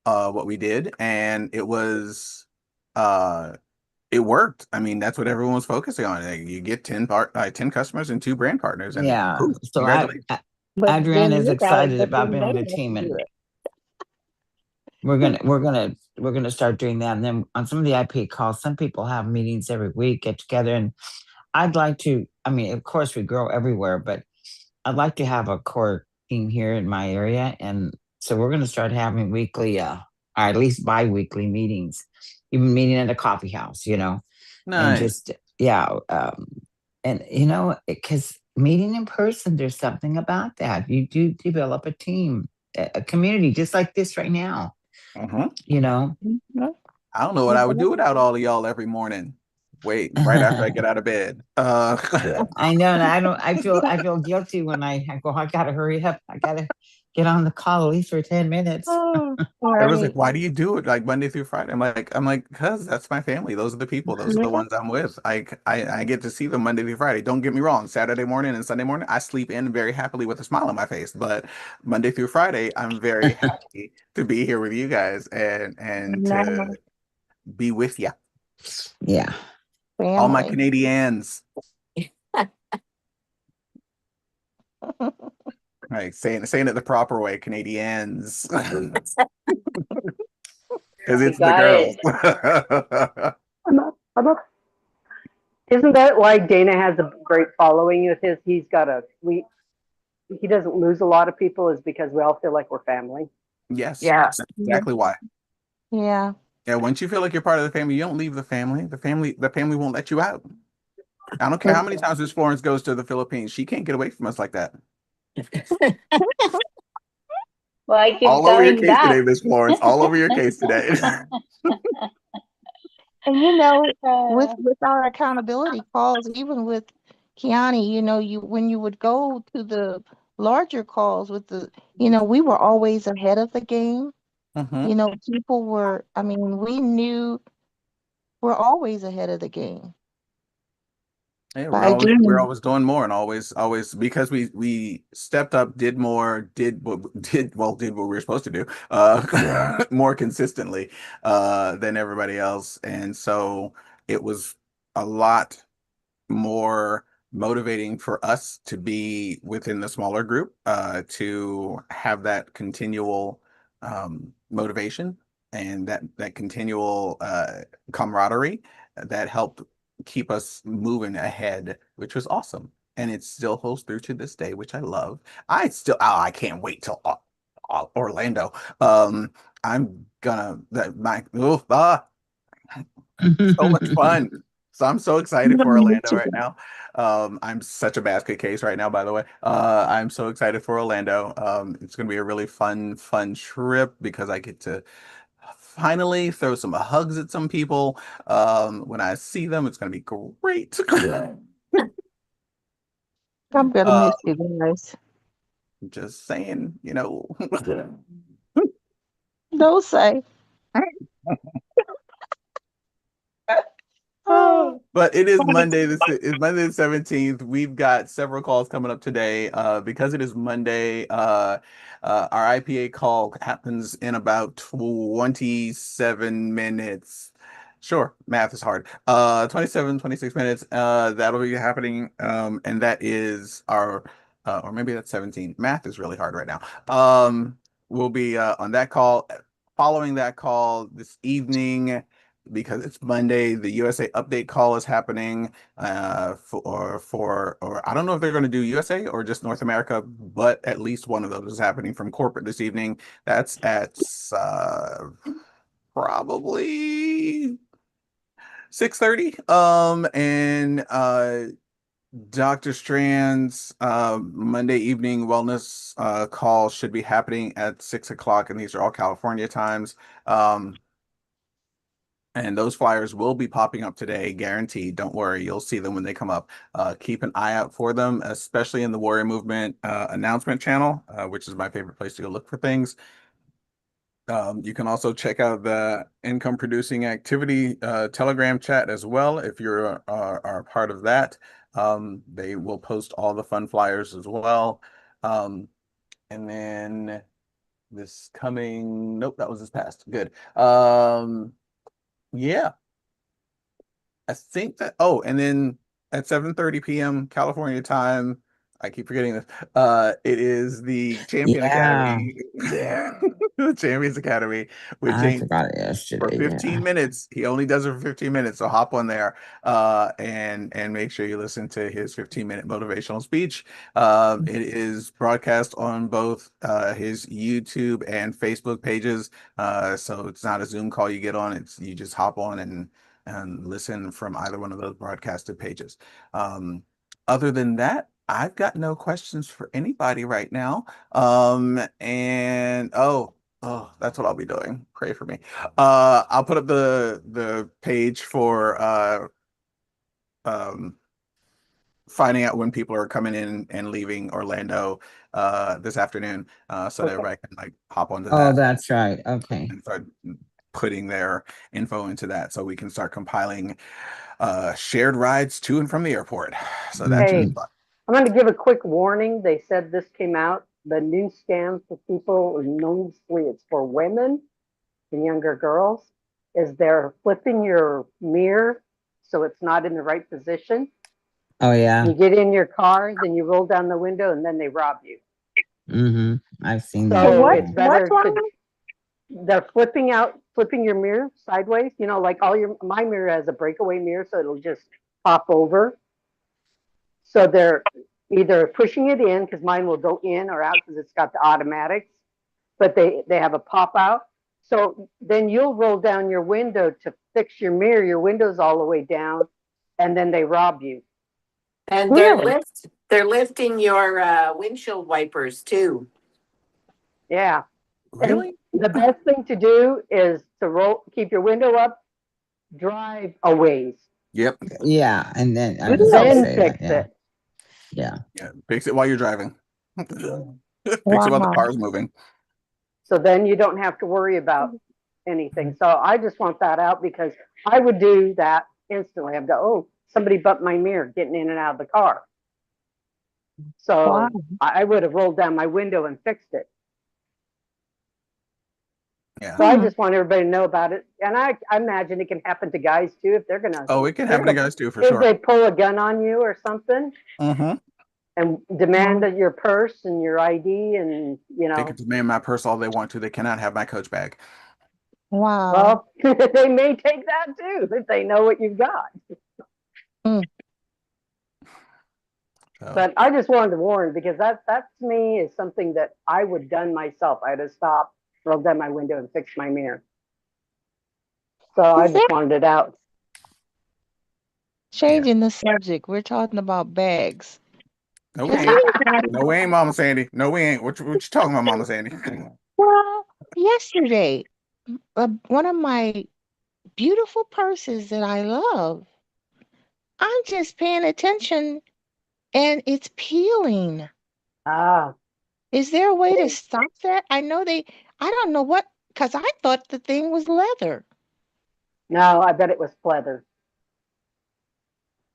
what we did. And it worked. I mean, that's what everyone was focusing on. Like, you get 10 customers and 2 brand partners. And yeah. poof, So congratulations. Adriana is excited about being on the team. And we're gonna start doing that. And then on some of the IPA calls, some people have meetings every week, get together, and I'd like to. I mean, of course, we grow everywhere, but I'd like to have a core team here in my area, and so we're gonna start having weekly, or at least bi-weekly meetings, even meeting at a coffee house, and Nice. just yeah, and because meeting in person, there's something about that. You do develop a team, a community, just like this right now. Mhm. You know. Mhm. I don't know what I would do without all of y'all every morning. Wait, right after I get out of bed. I know, and I don't. I feel guilty when I go. I gotta hurry up. I gotta get on the call at least for 10 minutes. Oh, Everyone's like, right. why do you do it like Monday through Friday? I'm like, because that's my family. Those are the people. Those are the Yeah. ones I'm with. I get to see them Monday through Friday. Don't get me wrong. Saturday morning and Sunday morning, I sleep in very happily with a smile on my face. But Monday through Friday, I'm very happy to be here with you guys and to No, be with you. Yeah. All my family. Canadians. Right, saying it the proper way, Canadians. Because You it's the got girls. it. I'm up. I'm up. Isn't that why Dana has a great following with his? He doesn't lose a lot of people is because we all feel like we're family. Yes, Yeah. that's Yeah. exactly why. Yeah. Yeah, once you feel like you're part of the family, you don't leave the family. The family won't let you out. I don't care how many times Miss Florence goes to the Philippines. She can't get away from us like that. Well, I keep All over your coming case today, back. Miss Florence. All over your case today. And with our accountability calls, even with Kiani, you when you would go to the larger calls we were always ahead of the game. Hmm. People were, I mean, we knew we're always ahead of the game Yeah, we're by always we're doing. always doing more and always because we stepped up, did more, did what we were supposed to do, more consistently than everybody else, and so it was a lot more motivating for us to be within the smaller group, to have that continual motivation and that continual camaraderie that helped keep us moving ahead, which was awesome. And it still holds through to this day, which I love. I can't wait till Orlando. I'm gonna that my so much fun. So I'm so excited for Orlando right now. I'm such a basket case right now, by the way. I'm so excited for Orlando. It's going to be a really fun trip because I get to finally throw some hugs at some people. When I see them, it's going to be great. I'm gonna Uh, miss you guys. just saying. Don't say. Oh, But it is Monday. It's Monday the 17th. We've got several calls coming up today. Because it is Monday, our IPA call happens in about 27 minutes. Sure, math is hard. 27, 26 minutes. That'll be happening. And that is our, or maybe that's 17. Math is really hard right now. We'll be on that call. Following that call this evening, because it's Monday, the USA Update call is happening, or I don't know if they're going to do USA or just North America, but at least one of those is happening from corporate this evening. That's at probably 6:30. And Dr. Strand's Monday evening wellness call should be happening at 6 o'clock, and these are all California times. And those flyers will be popping up today, guaranteed. Don't worry, you'll see them when they come up. Keep an eye out for them, especially in the Warrior Movement announcement channel, which is my favorite place to go look for things. You can also check out the income producing activity Telegram chat as well if you're are part of that. They will post all the fun flyers as well. And then nope, that was this past. Good. Yeah. I think and then at 7:30 p.m. California time, I keep forgetting this. It is the Champion Yeah. Academy. the Champions Academy with I James forgot it for yesterday. 15 Yeah. minutes. He only does it for 15 minutes. So hop on there and make sure you listen to his 15-minute motivational speech. It is broadcast on both his YouTube and Facebook pages. So it's not a Zoom call you get on. It's you just hop on and listen from either one of those broadcasted pages. Other than that, I've got no questions for anybody right now. And oh, that's what I'll be doing. Pray for me. I'll put up the page for um finding out when people are coming in and leaving Orlando this afternoon, so that Okay. everybody can like hop onto Oh, that that's right. Okay. and start putting their info into that so we can start compiling shared rides to and from the airport. So that should be Hey, Mhm. fun. I'm going to give a quick warning. They said this came out. The new scam for people, mostly it's for women and younger girls, is they're flipping your mirror so it's not in the right position. Oh, yeah. You get in your car, then you roll down the window, and then they rob you. I've seen that. So What? it's Yeah. What's better to wrong? they're flipping your mirror sideways. You know, like my mirror has a breakaway mirror, so it'll just pop over. So they're either pushing it in because mine will go in or out because it's got the automatics, but they have a pop out. So then you'll roll down your window to fix your mirror. Your window's all the way down, and then they rob you. And Really? they're lifting your windshield wipers too. Yeah. And Really? the best thing to do is to keep your window up, drive a ways, Yep. Yeah. And then I was going to then Really? say that. fix Yeah. it. Yeah. Yeah. Fix it while you're driving. Fix it while the Wow. car's moving. So then you don't have to worry about anything. So I just want that out because I would do that instantly. I'd go, oh, somebody bumped my mirror getting in and out of the car. Wow. So I would have rolled down my window and fixed it. Yeah. So I Hmm. just want everybody to know about it. And I imagine it can happen to guys too if Oh, it can happen to guys too, for if sure. they pull a gun on you or something Mm-hmm. and demand that your purse and your ID and They can demand my purse all they want to. They cannot have my Coach bag. Wow. well, they may take that too if they know what you've got. Hmm. So, But I just wanted to warn because that to me is something that I would have done myself. I'd have stopped, rolled down my window, and fixed my mirror. So I Is there just wanted it out. yeah. changing the subject? We're talking about bags. No, we Has ain't. anybody? No, we ain't, Mama Sandy. No, we ain't. What you talking about, Mama Sandy? Well, yesterday, one of my beautiful purses that I love, I'm just paying attention and it's peeling. Ah, Is there a way to stop that? I don't know what, because I thought the thing was leather. no, I bet it was leather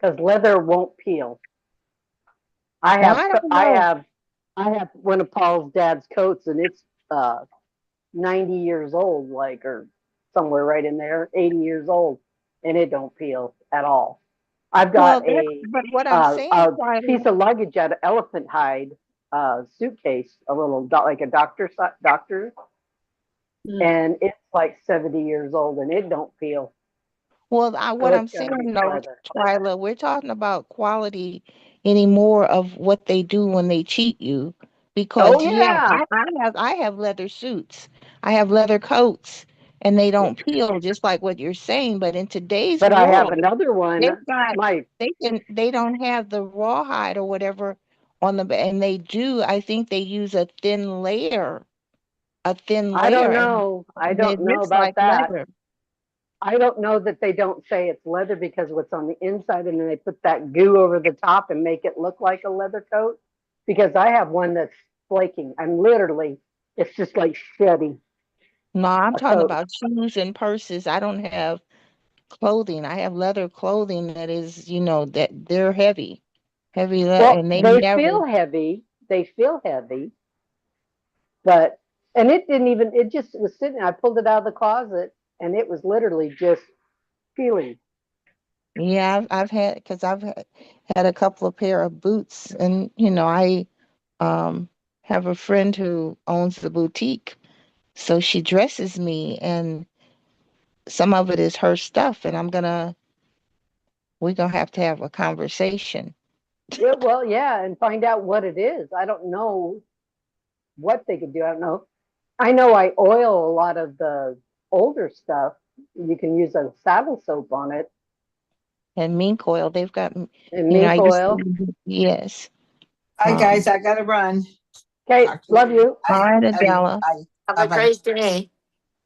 because leather won't peel. I Well, have I don't I know. have I have one of Paul's dad's coats and it's 90 years old, like or somewhere right in there, 80 years old, and it don't peel at all. I've Well, got but what I'm saying, a piece Twyla, of luggage out of elephant hide suitcase, a little like a doctor, Mm. and it's like 70 years old and it don't peel. well, So what I'm it's got to be saying though, leather. Twyla, we're talking about quality anymore of what they do when they cheat you. Oh Because yeah, yeah, I have leather suits. I have leather coats and they don't peel just like what you're saying. But in today's but I have world, another they've one. got My they don't have the rawhide or whatever on the and they do. I think they use a thin I layer, don't know. I and it don't know looks about like that. leather. I don't know that they don't say it's leather because what's on the inside, and then they put that goo over the top and make it look like a leather coat. Because I have one that's flaking. I'm literally, it's just like shedding No, I'm a talking coat. about shoes and purses. I don't have clothing. I have leather clothing that is, that they're heavy, Well, and they they never. feel heavy. They feel heavy, but and it didn't even. It just was sitting. I pulled it out of the closet, and it was literally just feeling. Yeah, I've had because had a couple of pair of boots, and I um have a friend who owns the boutique, So she dresses me, and some of it is her stuff, and we're gonna have to have a conversation. Yeah, well, yeah, and find out what it is. I don't know what they could do. I don't know. I know I oil a lot of the older stuff. You can use a saddle soap on it And mink oil, they've got, and I mink used oil. to, yes. Hi guys, I gotta run. Okay, Talk to love you. you. All right, Bye. Adela. Bye. Have Bye a bye. great day.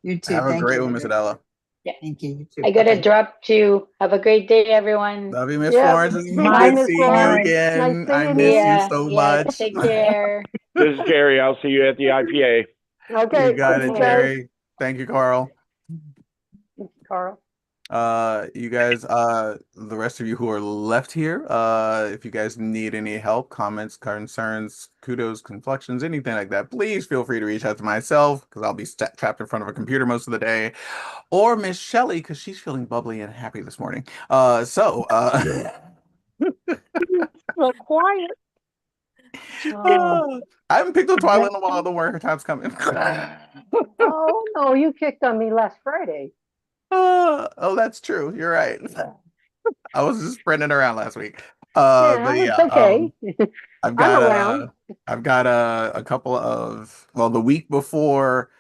You too. Have a Thank great you. one, Miss Adela. Yeah. Thank you. You too. I Bye gotta bye. drop too. Have a great day, everyone. Love you, Miss Yeah. Florence. It's Bye, good Bye, Miss seeing you Florence. Florence. Nice again. I seeing miss you. you Yeah, so yeah. much. Take care. This is Jerry. I'll see you at the IPA. You Okay, got thank it, you guys. Jerry. Thank you, Carl. Carl. You guys, the rest of you who are left here, if you guys need any help, comments, concerns, kudos, conflections, anything like that, please feel free to reach out to myself because I'll be trapped in front of a computer most of the day, or Miss Shelley because she's feeling bubbly and happy this morning. So quiet. I haven't picked up Twilight in a while. Don't worry, her time's coming. Oh no, you kicked on me last Friday. Oh, that's true. You're right. I was just sprinting around last week. But Yeah, yeah, it's okay. I've I'm got around. a couple of, well, the week before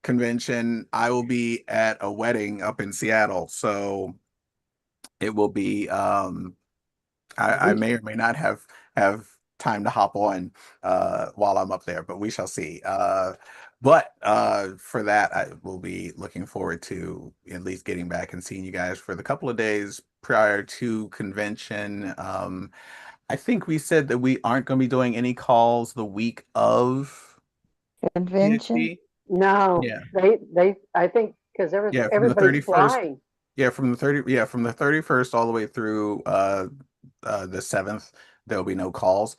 convention, I will be at a wedding up in Seattle. So it will be I may or may not have time to hop on while I'm up there, but we shall see. But for that, I will be looking forward to at least getting back and seeing you guys for the couple of days prior to convention. I think we said that we aren't going to be doing any calls the week of Convention. PXP. No, Yeah. they I think because Yeah, from the everybody's 31st. flying. Yeah, from the 31st all the way through the 7th, there'll be no calls.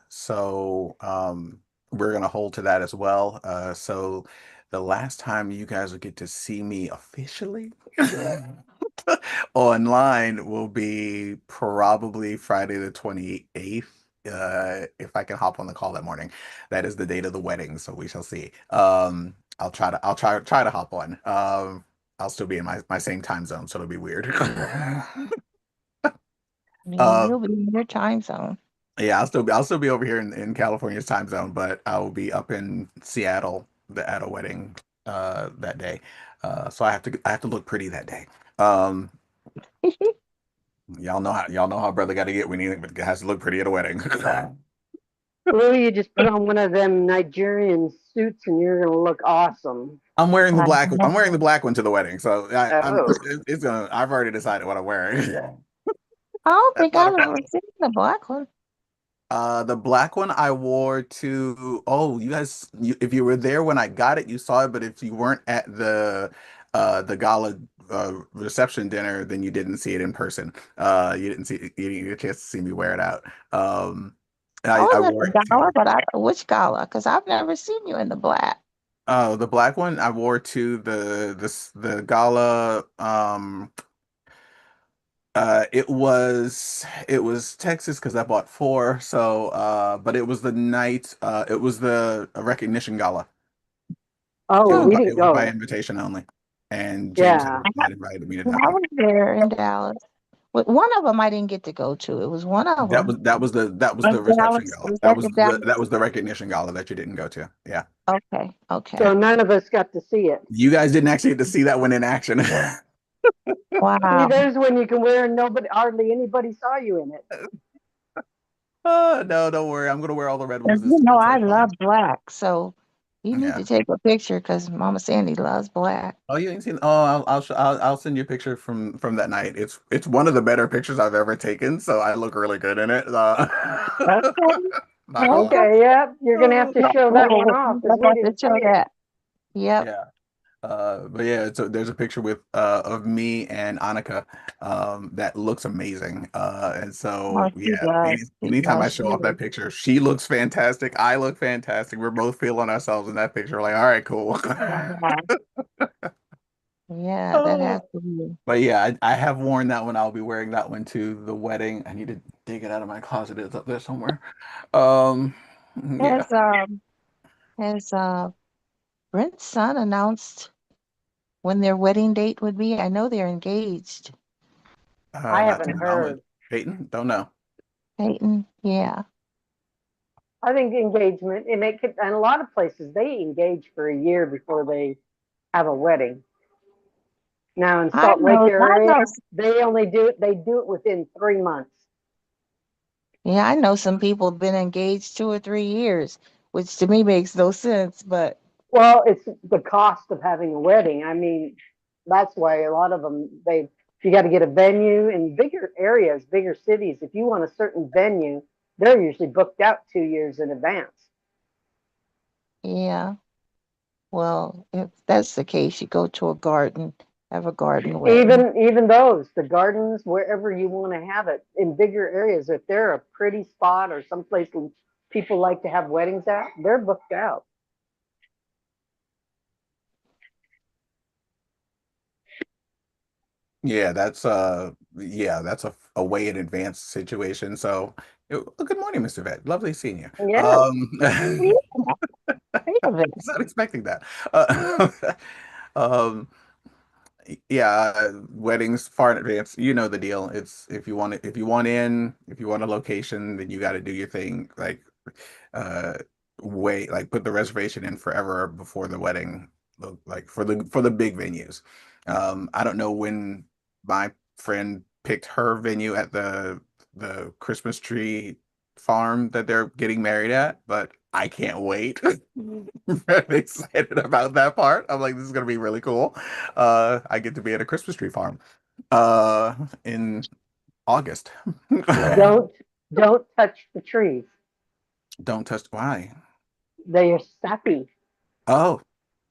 So we're gonna hold to that as well. So the last time you guys will get to see me officially online will be probably Friday the 28th. If I can hop on the call that morning. That is the date of the wedding, so we shall see. I'll try to hop on. I'll still be in my same time zone, so it'll be weird. You'll Um, be in your time zone. yeah, I'll still be over here in California's time zone, but I will be up in Seattle at a wedding that day. So I have to look pretty that day. Um, y'all know how brother got to get when he has to look pretty at a wedding. Blue, you just put on one of them Nigerian suits and you're gonna look awesome. I'm wearing the I black. I'm know. wearing the black one to the wedding, so Oh, it's gonna. I've already decided what I'm wearing. I don't That's think not a I've ever problem. seen the black one. The black one I wore to. Oh, if you were there when I got it, you saw it. But if you weren't at the gala reception dinner, then you didn't see it in person. You didn't get a chance to see me wear it out. I I was at wore the it gala, to. but which gala? Because I've never seen you in the black. Oh, the black one I wore to the gala. It was Texas because I bought four. So, but it was the night. It was the recognition gala. It oh, was Hmm. we by, it didn't was by go. invitation only, and James Yeah. had invited me to I that one. was there in Dallas. But one of them I didn't get to go to. It was one of That them. was In the reception Dallas. gala. Was That that was the the Dallas? that was the recognition gala that you didn't go to. Yeah, Okay. Okay. So none of us got to see it. you guys didn't actually get to see that one in action. See, Wow. there's when you can wear and nobody, hardly anybody saw you in it. No, don't worry. I'm gonna wear all the red ones And you know this I whole love con. black, so you need Yeah. to take a picture because Mama Sandy loves black. Oh, you ain't seen? Oh, I'll send you a picture from that night. It's one of the better pictures I've ever taken, so I look really good in it. Okay. Not gonna lie. Okay. Okay, yep, you're gonna have to Oh, show that one off I because we got to didn't see show it. that. Yep. yeah. But yeah, so there's a picture with of me and Annika that looks amazing. And Oh, so she yeah, does. She anytime I does. show off that picture, she looks fantastic. I look fantastic. We're both feeling ourselves in that picture. We're like, all right, cool. Yeah. Yeah, that has Oh. to be. But yeah, I have worn that one. I'll be wearing that one to the wedding. I need to dig it out of my closet. It's up there somewhere. Um, yeah. Has Brent's son announced when their wedding date would be. I know they're engaged. I Not haven't to my knowledge. heard. Peyton, don't know. Peyton, yeah. I think engagement, and and a lot of places they engage for a year before they have a wedding. Now in I Salt Lake know, I area, know. they do it within 3 months. Yeah, I know some people have been engaged 2 or 3 years, which to me makes no sense, but Well, it's the cost of having a wedding. I mean, that's why a lot of them you got to get a venue in bigger areas, bigger cities. If you want a certain venue, they're usually booked out 2 years in advance. yeah. Well, if that's the case, you go to a garden, have a garden wedding. Even those, the gardens, wherever you want to have it in bigger areas, if they're a pretty spot or someplace people like to have weddings at, they're booked out. Yeah, that's a way in advance situation. So, good morning, Mr. Vet. Lovely seeing you. Yes. Yeah, think of it. I was not expecting that. Uh, um, yeah, weddings far in advance. You know the deal. It's if you want a location, then you got to do your thing. Like, uh, wait, like put the reservation in forever before the wedding. Like for the big venues. I don't know when my friend picked her venue at the Christmas tree farm that they're getting married at, but I can't wait. I'm excited about that part. I'm like, this is gonna be really cool. I get to be at a Christmas tree farm in August. Don't don't touch the trees. Don't touch why? They are sappy. Oh,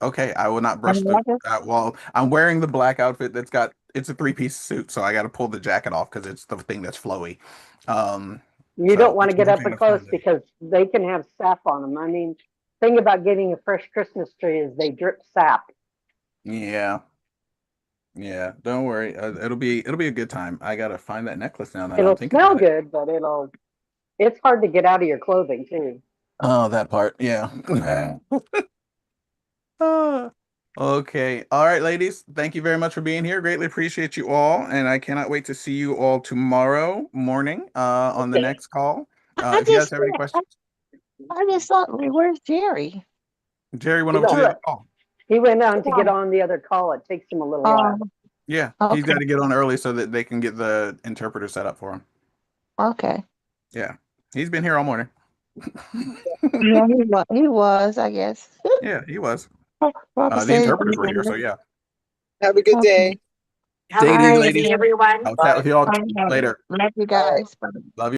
okay. I will not I brush the love it. well, I'm wearing the black outfit it's a three-piece suit, so I got to pull the jacket off because it's the thing that's flowy. Um, You don't so want it's to the get only up thing and that's close flowy. because they can have sap on them. I mean, thing about getting a fresh Christmas tree is they drip sap. Yeah. Yeah, don't worry. It'll be a good time. I gotta find that necklace now that I'm It'll thinking smell about it. good, but it's hard to get out of your clothing too. Oh, that part. Yeah. Ah, okay. All right, ladies. Thank you very much for being here. Greatly appreciate you all, and I cannot wait to see you all tomorrow morning on the Okay. next call. I If you guys just, have any questions, I just thought, where's Jerry? Jerry went He over to the other went call. he went on to get Oh, on the other call. It takes him a little oh, while. Yeah, he's okay, got to get on early so that they can get the interpreter set up for him. okay. Yeah, he's been here all morning. Yeah, he was, I guess. Yeah, he was. Papa The said interpreters were here, so yeah. Have a good okay. day. Have a Take it All good easy, right, evening, ladies. then. everyone. I'll chat with you all All right. later. Love you Bye. guys. Bye. Love you.